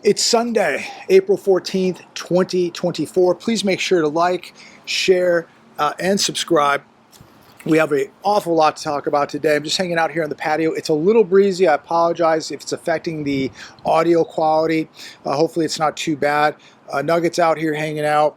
It's Sunday, April 14th, 2024. Please make sure to like, share, and subscribe. We have an awful lot to talk about today. I'm just hanging out here on the patio. It's a little breezy. I apologize if it's affecting the audio quality. Hopefully it's not too bad. Nuggets out here hanging out.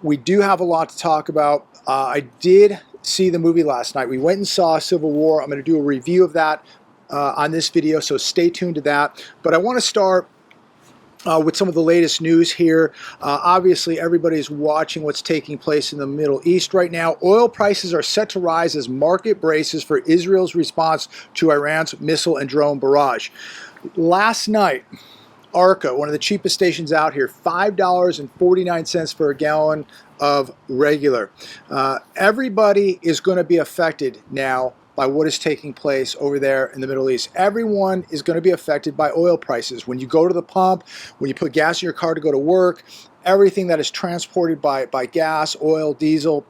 We do have a lot to talk about. I did see the movie last night. We went and saw Civil War. I'm going to do a review of that on this video, so stay tuned to that. But I want to start with some of the latest news here. Obviously, everybody's watching what's taking place in the Middle East right now. Oil prices are set to rise as market braces for Israel's response to Iran's missile and drone barrage. Last night, Arca, one of the cheapest stations out here, $5.49 for a gallon of regular. Everybody is going to be affected now by what is taking place over there in the Middle East. Everyone is going to be affected by oil prices. When you go to the pump, when you put gas in your car to go to work, everything that is transported by gas, oil, diesel,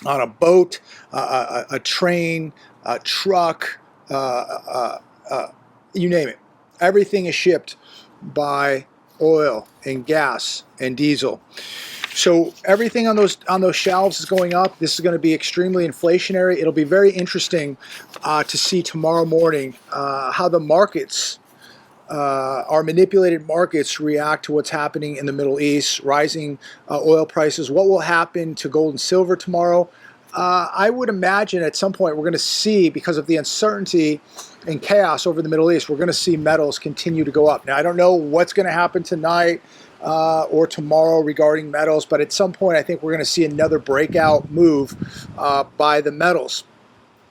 on a boat, a train, a truck, you name it. Everything is shipped by oil and gas and diesel. So everything on those shelves is going up. This is going to be extremely inflationary. It'll be very interesting to see tomorrow morning how the markets, our manipulated markets, react to what's happening in the Middle East, rising oil prices. What will happen to gold and silver tomorrow? I would imagine at some point we're going to see, because of the uncertainty and chaos over the Middle East, we're going to see metals continue to go up. Now, I don't know what's going to happen tonight or tomorrow regarding metals, but at some point I think we're going to see another breakout move by the metals.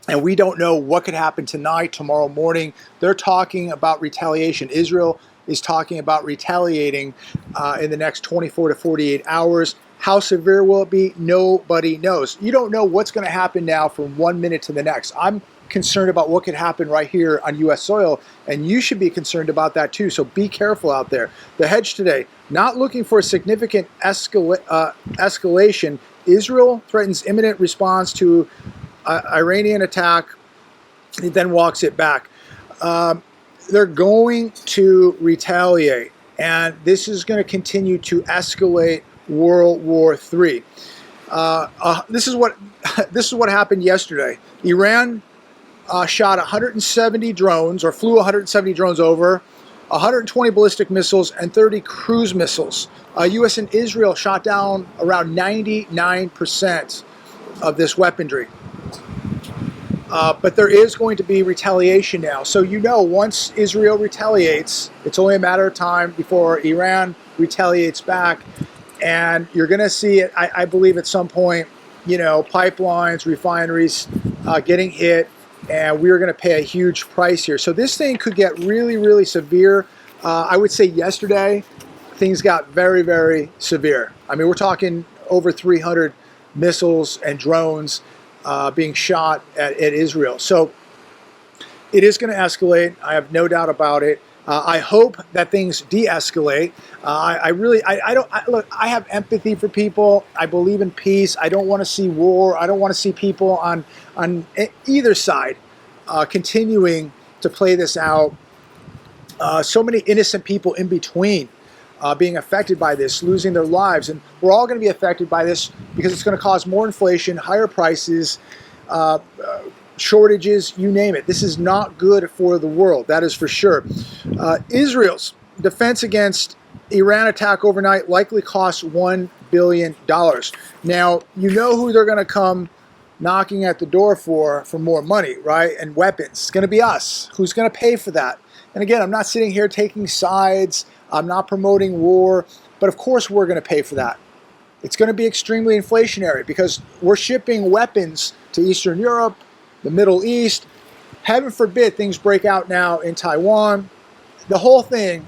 And we don't know what could happen tonight, tomorrow morning. They're talking about retaliation. Israel is talking about retaliating in the next 24 to 48 hours. How severe will it be? Nobody knows. You don't know what's going to happen now from 1 minute to the next. I'm concerned about what could happen right here on U.S. soil, and you should be concerned about that too. So be careful out there. The hedge today, not looking for a significant escalation. Israel threatens imminent response to Iranian attack. It then walks it back. They're going to retaliate, and this is going to continue to escalate World War III. This is what happened yesterday. Iran shot 170 drones, or flew 170 drones over, 120 ballistic missiles, and 30 cruise missiles. U.S. and Israel shot down around 99% of this weaponry. But there is going to be retaliation now. So once Israel retaliates, it's only a matter of time before Iran retaliates back. And you're going to see it, I believe, at some point, pipelines, refineries getting hit, and we're going to pay a huge price here. So this thing could get really, really severe. I would say yesterday, things got very, very severe. I mean, we're talking over 300 missiles and drones being shot at Israel. So it is going to escalate. I have no doubt about it. I hope that things de-escalate. Look, I have empathy for people. I believe in peace. I don't want to see war. I don't want to see people on either side continuing to play this out. So many innocent people in between being affected by this, losing their lives. And we're all going to be affected by this because it's going to cause more inflation, higher prices, shortages, you name it. This is not good for the world, that is for sure. Israel's defense against Iran attack overnight likely costs $1 billion. Now, you know who they're going to come knocking at the door for more money, right? And weapons. It's going to be us. Who's going to pay for that? And again, I'm not sitting here taking sides. I'm not promoting war. But of course we're going to pay for that. It's going to be extremely inflationary because we're shipping weapons to Eastern Europe, the Middle East. Heaven forbid things break out now in Taiwan. The whole thing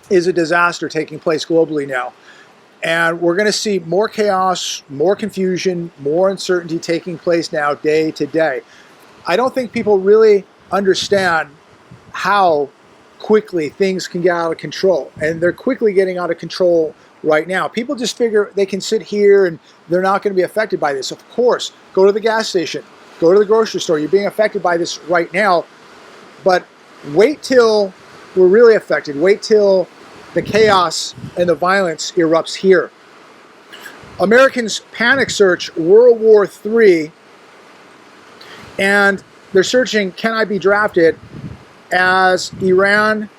is a disaster taking place globally now. And we're going to see more chaos, more confusion, more uncertainty taking place now day to day. I don't think people really understand how quickly things can get out of control. And they're quickly getting out of control right now. People just figure they can sit here and they're not going to be affected by this. Of course, go to the gas station. Go to the grocery store. You're being affected by this right now. But wait till we're really affected. Wait till the chaos and the violence erupts here. Americans panic search World War III, and they're searching, can I be drafted, as Iran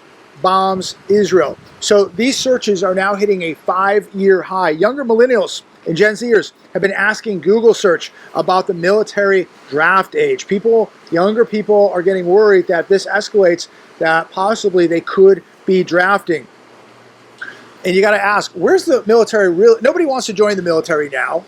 bombs Israel. So these searches are now hitting a 5-year high. Younger millennials and Gen Zers have been asking Google search about the military draft age. Younger people are getting worried that this escalates, that possibly they could be drafting. And you got to ask, where's the military really? Nobody wants to join the military now.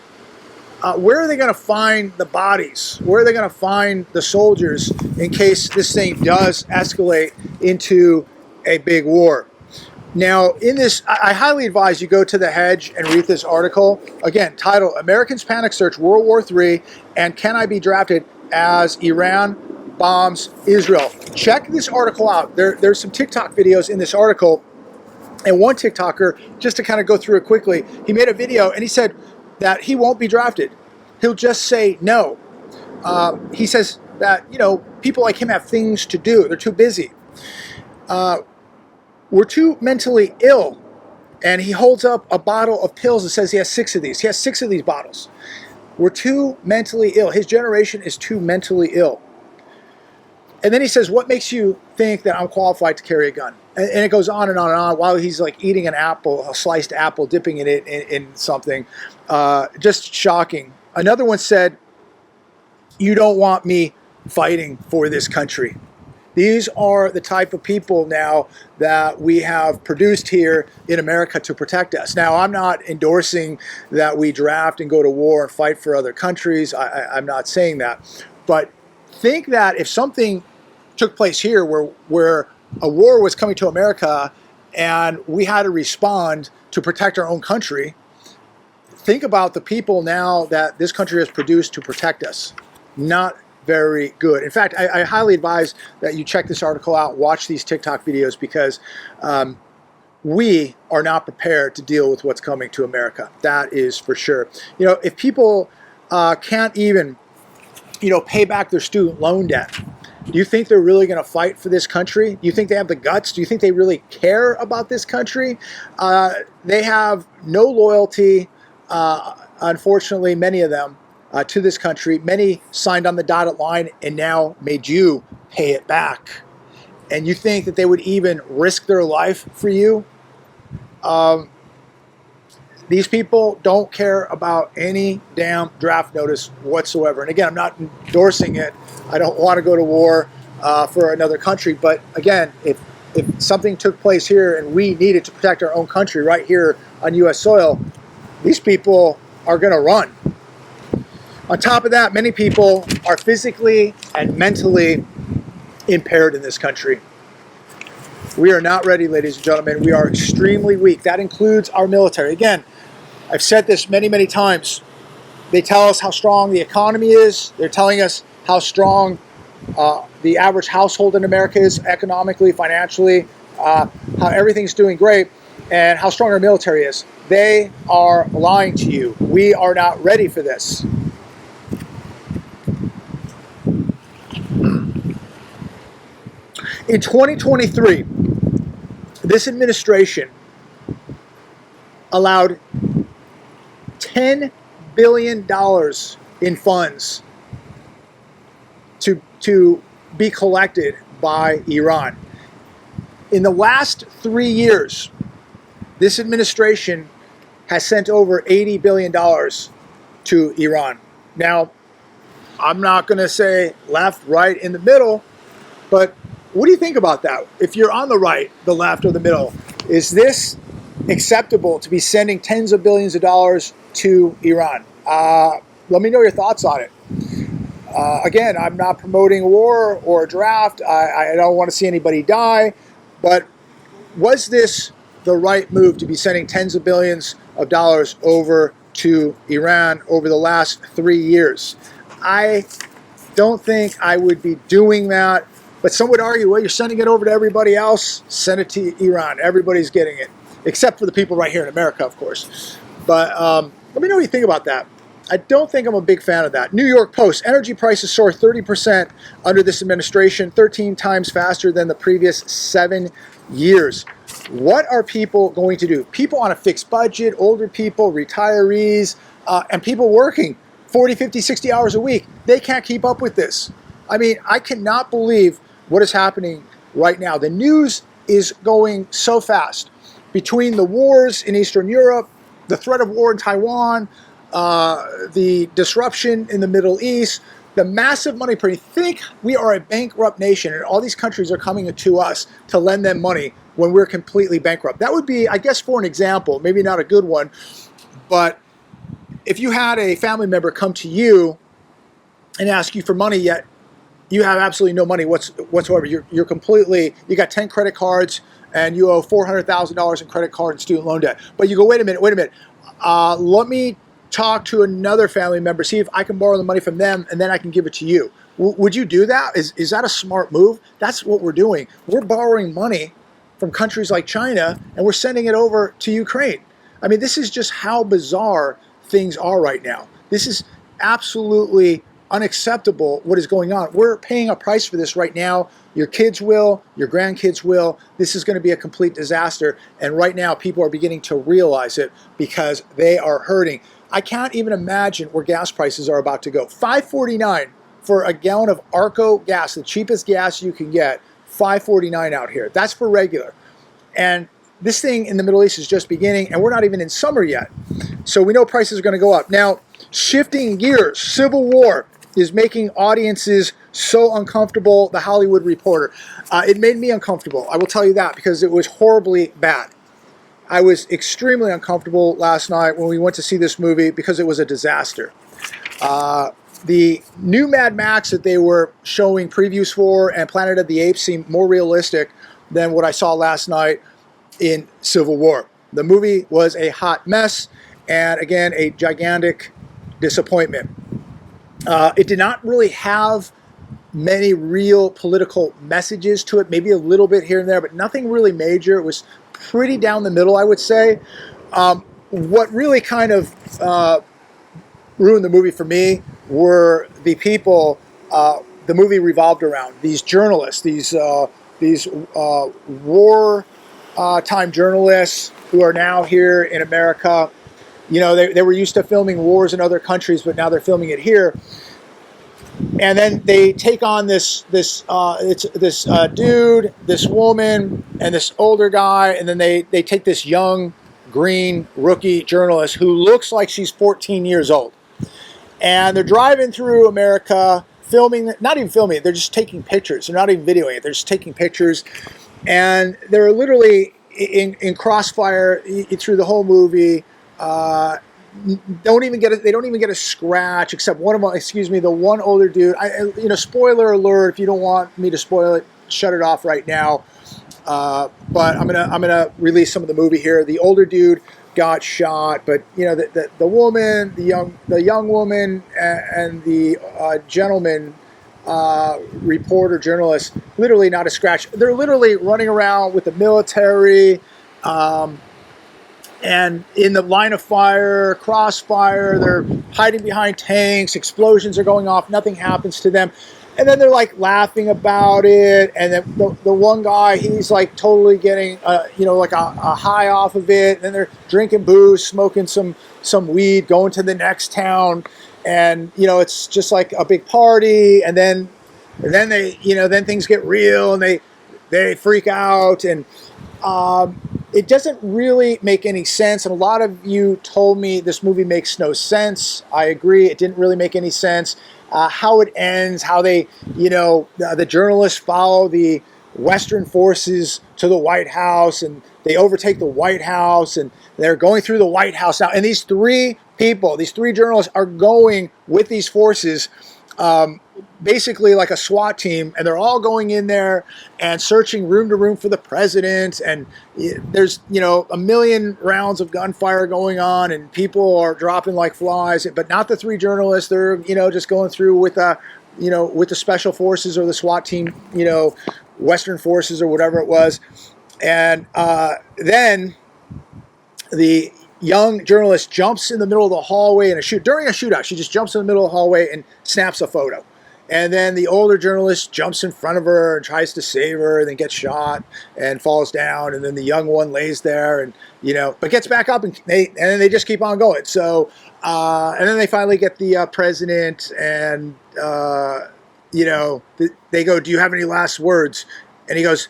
Where are they going to find the bodies? Where are they going to find the soldiers in case this thing does escalate into a big war? Now, in this, I highly advise you go to The Hedge and read this article. Again, titled Americans Panic Search World War III and Can I Be Drafted as Iran Bombs Israel. Check this article out. There's some TikTok videos in this article. And one TikToker, just to kind of go through it quickly, he made a video and he said that he won't be drafted. He'll just say no. He says that, people like him have things to do. They're too busy. We're too mentally ill. And he holds up a bottle of pills and says he has 6 of these. He has 6 of these bottles. We're too mentally ill. His generation is too mentally ill. And then he says, what makes you think that I'm qualified to carry a gun? And it goes on and on and on while he's like eating an apple, a sliced apple, dipping it in something. Just shocking. Another one said, you don't want me fighting for this country. These are the type of people now that we have produced here in America to protect us. Now, I'm not endorsing that we draft and go to war and fight for other countries. I'm not saying that. But think that if something took place here where a war was coming to America and we had to respond to protect our own country, think about the people now that this country has produced to protect us. Not very good. In fact, I highly advise that you check this article out, watch these TikTok videos, because we are not prepared to deal with what's coming to America. That is for sure. If people can't even, pay back their student loan debt, do you think they're really going to fight for this country? Do you think they have the guts? Do you think they really care about this country? They have no loyalty, unfortunately, many of them, to this country. Many signed on the dotted line and now made you pay it back. And you think that they would even risk their life for you? These people don't care about any damn draft notice whatsoever. And again, I'm not endorsing it. I don't want to go to war for another country. But again, if something took place here and we needed to protect our own country right here on U.S. soil, these people are going to run. On top of that, many people are physically and mentally impaired in this country. We are not ready, ladies and gentlemen. We are extremely weak. That includes our military. Again, I've said this many, many times. They tell us how strong the economy is. They're telling us how strong the average household in America is economically, financially, how everything's doing great, and how strong our military is. They are lying to you. We are not ready for this. In 2023, this administration allowed $10 billion in funds to be collected by Iran. In the last 3 years, this administration has sent over $80 billion to Iran. Now, I'm not going to say left, right, in the middle, but what do you think about that? If you're on the right, the left, or the middle, is this acceptable to be sending tens of billions of dollars to Iran? Let me know your thoughts on it. Again, I'm not promoting a war or a draft. I don't want to see anybody die. But was this the right move to be sending tens of billions of dollars over to Iran over the last 3 years? I don't think I would be doing that. But some would argue, well, you're sending it over to everybody else. Send it to Iran. Everybody's getting it, except for the people right here in America, of course. But let me know what you think about that. I don't think I'm a big fan of that. New York Post, energy prices soar 30% under this administration, 13 times faster than the previous 7 years. What are people going to do? People on a fixed budget, older people, retirees, and people working 40, 50, 60 hours a week. They can't keep up with this. I mean, I cannot believe what is happening right now. The news is going so fast. Between the wars in Eastern Europe, the threat of war in Taiwan, the disruption in the Middle East, the massive money printing. Think we are a bankrupt nation and all these countries are coming to us to lend them money when we're completely bankrupt. That would be, I guess, for an example, maybe not a good one, but if you had a family member come to you and ask you for money, yet you have absolutely no money whatsoever. You're completely, you got 10 credit cards and you owe $400,000 in credit card and student loan debt. But you go, wait a minute. Let me talk to another family member, see if I can borrow the money from them, and then I can give it to you. Would you do that? Is that a smart move? That's what we're doing. We're borrowing money from countries like China, and we're sending it over to Ukraine. I mean, this is just how bizarre things are right now. This is absolutely unacceptable what is going on. We're paying a price for this right now. Your kids will, your grandkids will. This is going to be a complete disaster. And right now, people are beginning to realize it because they are hurting. I can't even imagine where gas prices are about to go. $5.49 for a gallon of Arco gas, the cheapest gas you can get. $5.49 out here. That's for regular. And this thing in the Middle East is just beginning, and we're not even in summer yet. So we know prices are going to go up. Now, shifting gears, civil war is making audiences so uncomfortable. The Hollywood Reporter. It made me uncomfortable. I will tell you that because it was horribly bad. I was extremely uncomfortable last night when we went to see this movie because it was a disaster. The new Mad Max that they were showing previews for and Planet of the Apes seemed more realistic than what I saw last night in Civil War. The movie was a hot mess and, again, a gigantic disappointment. It did not really have many real political messages to it, maybe a little bit here and there, but nothing really major. It was pretty down the middle, I would say. What really kind of ruined the movie for me were the people the movie revolved around. These journalists, these war time journalists who are now here in America. You know, they were used to filming wars in other countries, but now they're filming it here. And then they take on this dude, this woman, and this older guy, and then they take this young, green, rookie journalist who looks like she's 14 years old. And they're driving through America, filming, not even filming it, they're just taking pictures. They're not even videoing it, they're just taking pictures. And they're literally in crossfire through the whole movie. They don't even get a scratch, except one of them. Excuse me, the one older dude. Spoiler alert. If you don't want me to spoil it, shut it off right now. But I'm gonna release some of the movie here. The older dude got shot, but the woman, the young woman, and the gentleman, reporter, journalist, literally not a scratch. They're literally running around with the military. And in the line of fire, crossfire, they're hiding behind tanks, explosions are going off, nothing happens to them. And then they're like laughing about it. And then the one guy, he's like totally getting, like a high off of it. And then they're drinking booze, smoking some weed, going to the next town. And, it's just like a big party. And then they, then things get real and they freak out. And, it doesn't really make any sense, and a lot of you told me this movie makes no sense. I agree, it didn't really make any sense. How it ends, how they, the journalists follow the Western forces to the White House, and they overtake the White House, and they're going through the White House now. And these three journalists are going with these forces, basically like a SWAT team, and they're all going in there and searching room to room for the president. And there's, a million rounds of gunfire going on, and people are dropping like flies, but not the three journalists. They're, just going through with with the special forces or the SWAT team, Western forces or whatever it was. And then the young journalist jumps in the middle of the hallway during a shootout. She just jumps in the middle of the hallway and snaps a photo. And then the older journalist jumps in front of her and tries to save her, and then gets shot and falls down. And then the young one lays there, and but gets back up, and then they just keep on going. So, and then they finally get the president, and they go, "Do you have any last words?" And he goes,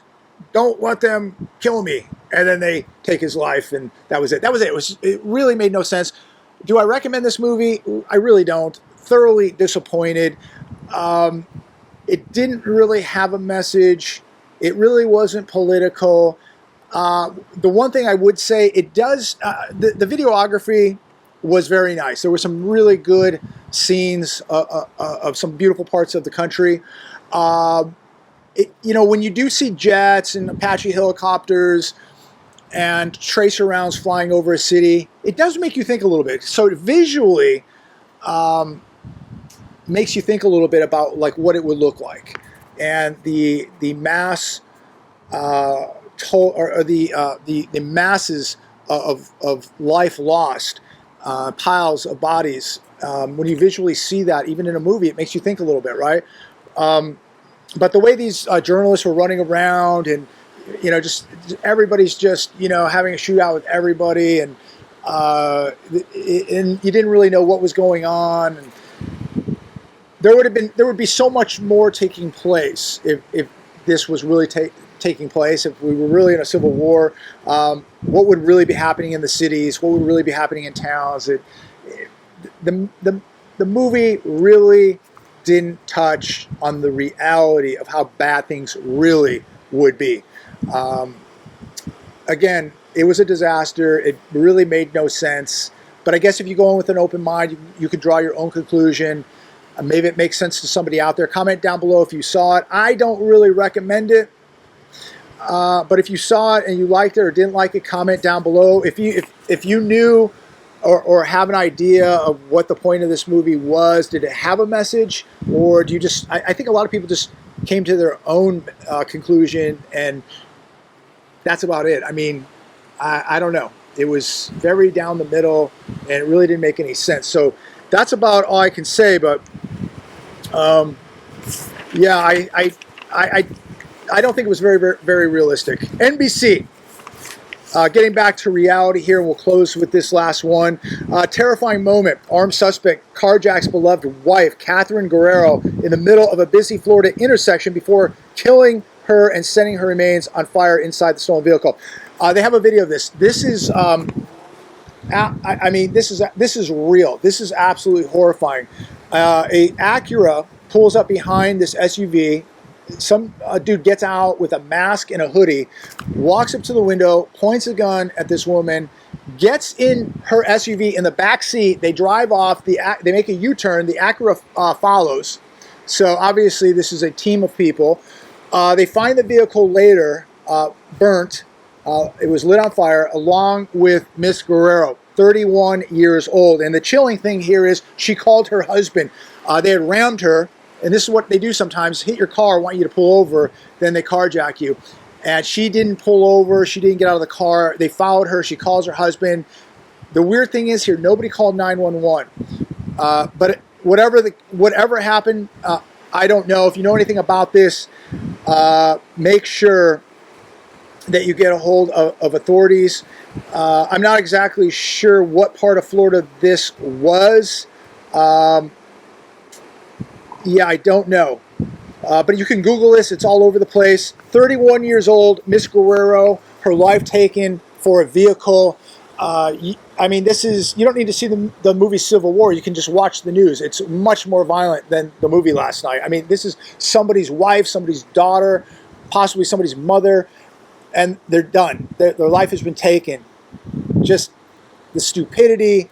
"Don't let them kill me." And then they take his life, and that was it. It really made no sense. Do I recommend this movie? I really don't. Thoroughly disappointed. It didn't really have a message. It really wasn't political. The one thing I would say, it does, the videography was very nice. There were some really good scenes of some beautiful parts of the country. When you do see jets and Apache helicopters and tracer rounds flying over a city, it does make you think a little bit. So visually, makes you think a little bit about like what it would look like, and the mass the masses of life lost, piles of bodies. When you visually see that, even in a movie, it makes you think a little bit, right? But the way these journalists were running around, and just everybody's just having a shootout with everybody, and you didn't really know what was going on. And there would be so much more taking place if this was really taking place. If we were really in a civil war, what would really be happening in the cities? What would really be happening in towns? The movie really didn't touch on the reality of how bad things really would be. Again, it was a disaster. It really made no sense. But I guess if you go in with an open mind, you could draw your own conclusion. Maybe it makes sense to somebody out there. Comment down below if you saw it. I don't really recommend it. But if you saw it and you liked it or didn't like it, comment down below. If you knew or have an idea of what the point of this movie was, did it have a message, or do you just? I think a lot of people just came to their own conclusion, and that's about it. I mean, I don't know. It was very down the middle, and it really didn't make any sense. So that's about all I can say. But yeah, I don't think it was very, very, very realistic. NBC. Getting back to reality here, and we'll close with this last one. Terrifying moment. Armed suspect carjacks beloved wife, Catherine Guerrero, in the middle of a busy Florida intersection before killing her and setting her remains on fire inside the stolen vehicle. They have a video of this. This is, I mean, this is real. This is absolutely horrifying. A Acura pulls up behind this SUV. Some dude gets out with a mask and a hoodie, walks up to the window, points a gun at this woman, gets in her SUV in the back seat. They drive off. They make a U-turn. The Acura follows. So obviously this is a team of people. They find the vehicle later burnt. It was lit on fire along with Miss Guerrero, 31 years old. And the chilling thing here is she called her husband. They had rammed her. And this is what they do sometimes, hit your car, want you to pull over, then they carjack you. And she didn't pull over, she didn't get out of the car, they followed her, she calls her husband. The weird thing is here, nobody called 911. But whatever happened, I don't know. If you know anything about this, make sure that you get a hold of authorities. I'm not exactly sure what part of Florida this was. Yeah, I don't know. But you can Google this. It's all over the place. 31 years old, Miss Guerrero, her life taken for a vehicle. I mean, this is, you don't need to see the movie Civil War. You can just watch the news. It's much more violent than the movie last night. I mean, this is somebody's wife, somebody's daughter, possibly somebody's mother, and they're done. Their life has been taken. Just the stupidity,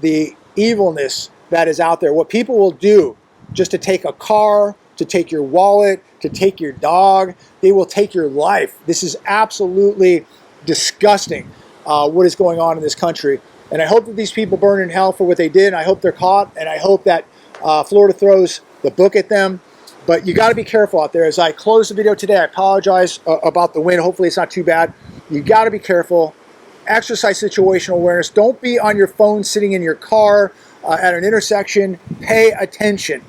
the evilness that is out there. What people will do just to take a car, to take your wallet, to take your dog. They will take your life. This is absolutely disgusting, what is going on in this country. And I hope that these people burn in hell for what they did. And I hope they're caught. And I hope that Florida throws the book at them. But you got to be careful out there. As I close the video today, I apologize about the wind. Hopefully it's not too bad. You got to be careful. Exercise situational awareness. Don't be on your phone sitting in your car at an intersection. Pay attention.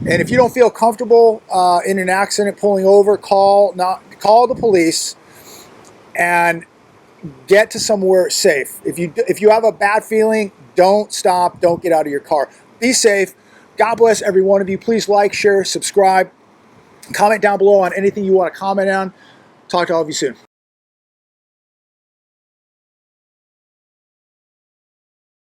And if you don't feel comfortable in an accident pulling over, call the police and get to somewhere safe. If you have a bad feeling, don't stop. Don't get out of your car. Be safe. God bless every one of you. Please like, share, subscribe. Comment down below on anything you want to comment on. Talk to all of you soon.